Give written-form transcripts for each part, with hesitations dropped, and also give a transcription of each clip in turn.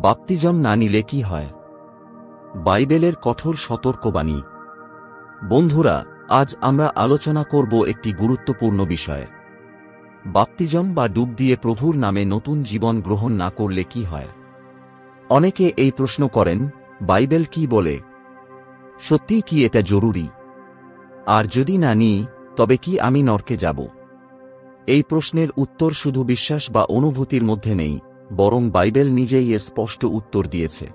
বাপ্তিজম না নিলে কি হয়? বাইবেলের কঠোর সতর্কবাণী। বন্ধুরা, আজ আমরা আলোচনা করব একটি গুরুত্বপূর্ণ বিষয়। বাপ্তিজম বা ডুব দিয়ে প্রভুর নামে নতুন জীবন গ্রহণ না করলে কি হয়? অনেকে এই প্রশ্ন করেন, বাইবেল কি বলে? সত্যিই কি এটা জরুরি? আর যদি না নিই, তবে কি আমি নরকে যাব? এই প্রশ্নের উত্তর শুধু বিশ্বাস বা অনুভূতির মধ্যে নেই, বরং বাইবেল নিজেই এর স্পষ্ট উত্তর দিয়েছে।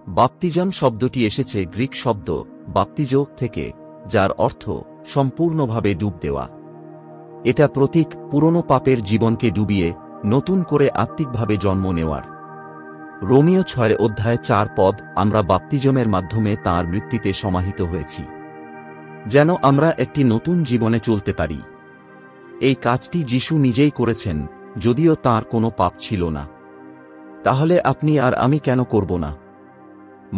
বাপ্তিজম শব্দটি এসেছে গ্রিক শব্দ বাপ্তিজো থেকে, যার অর্থ সম্পূর্ণভাবে ডুব দেওয়া। এটা প্রতীক পুরনো পাপের জীবনকে ডুবিয়ে নতুন করে আত্মিকভাবে জন্ম নেওয়ার। রোমীয় 6:4 আমরা বাপ্তিজমের মাধ্যমে তাঁর মৃত্যুতে সমাহিত হয়েছি, যেন আমরা একটি নতুন জীবনে চলতে পারি। এই কাজটি যিশু নিজেই করেছেন, যদিও তাঁর কোনো পাপ ছিল না। তাহলে আপনি আর আমি কেন করব না?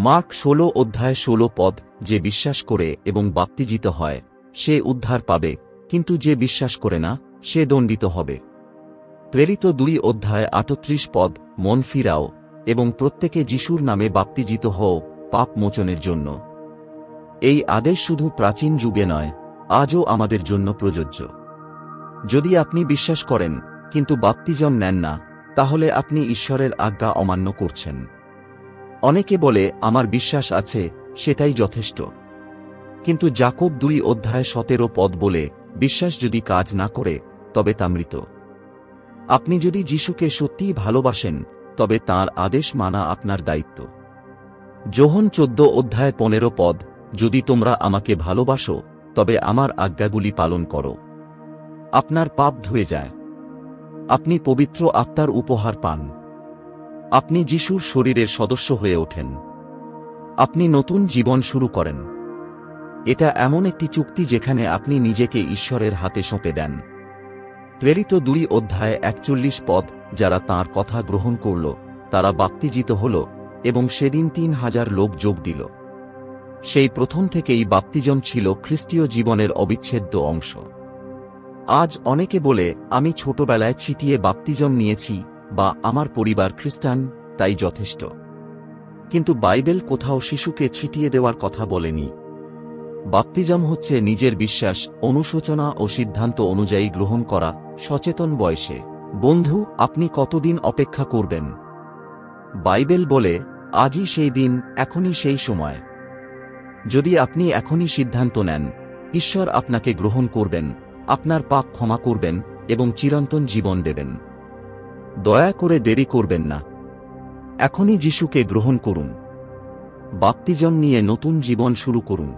মার্ক 16:16 যে বিশ্বাস করে এবং বাপ্তিজিত হয়, সে উদ্ধার পাবে, কিন্তু যে বিশ্বাস করে না, সে দণ্ডিত হবে। প্রেরিত 2:38 মন ফিরাও এবং প্রত্যেকে যিশুর নামে বাপ্তিজিত হও পাপ মোচনের জন্য। এই আদেশ শুধু প্রাচীন যুগে নয়, আজও আমাদের জন্য প্রযোজ্য। যদি আপনি বিশ্বাস করেন কিন্তু বাপ্তিজম নেন না, তাহলে আপনি ঈশ্বরের আজ্ঞা অমান্য করছেন। অনেকে বলে, আমার বিশ্বাস আছে, সেটাই যথেষ্ট। কিন্তু যাকোব 2:17 বলে, বিশ্বাস যদি কাজ না করে, তবে তা মৃত। আপনি যদি যিশুকে সত্যিই ভালোবাসেন, তবে তাঁর আদেশ মানা আপনার দায়িত্ব। যোহন 14:15 যদি তোমরা আমাকে ভালোবাসো, তবে আমার আজ্ঞাগুলি পালন করো। আপনার পাপ ধুয়ে যায়। আপনি পবিত্র আত্মার উপহার পান। আপনি যিশুর শরীরের সদস্য হয়ে ওঠেন। আপনি নতুন জীবন শুরু করেন। এটা এমন একটি চুক্তি যেখানে আপনি নিজেকে ঈশ্বরের হাতে সঁপে দেন। প্রেরিত 2:41 যারা তাঁর কথা গ্রহণ করল, তারা বাপ্তিজিত হল এবং সেদিন 3000 লোক যোগ দিল। সেই প্রথম থেকেই বাপ্তিজম ছিল খ্রিস্টীয় জীবনের অবিচ্ছেদ্য অংশ। আজ অনেকে বলে, আমি ছোটবেলায় ছিটিয়ে বাপ্তিজম নিয়েছি, বা আমার পরিবার খ্রিস্টান, তাই যথেষ্ট। কিন্তু বাইবেল কোথাও শিশুকে ছিটিয়ে দেওয়ার কথা বলেনি। বাপ্তিজম হচ্ছে নিজের বিশ্বাস, অনুশোচনা ও সিদ্ধান্ত অনুযায়ী গ্রহণ করা, সচেতন বয়সে। বন্ধু, আপনি কতদিন অপেক্ষা করবেন? বাইবেল বলে, আজই সেই দিন, এখনই সেই সময়। যদি আপনি এখনই সিদ্ধান্ত নেন, ঈশ্বর আপনাকে গ্রহণ করবেন, আপনার পাপ ক্ষমা করবেন এবং চিরন্তন জীবন দেবেন। দয়া করে দেরি করবেন না। এখনই যিশুকে গ্রহণ করুন। বাপ্তিজম নিয়ে নতুন জীবন শুরু করুন।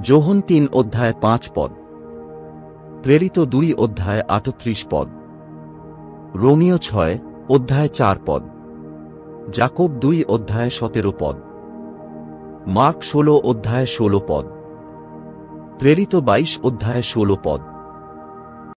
যোহন 3:5 প্রেরিত 2:38 রোমীয় 6:4 যাকোব 2:17 মার্ক 16:16 প্রেরিত 22:16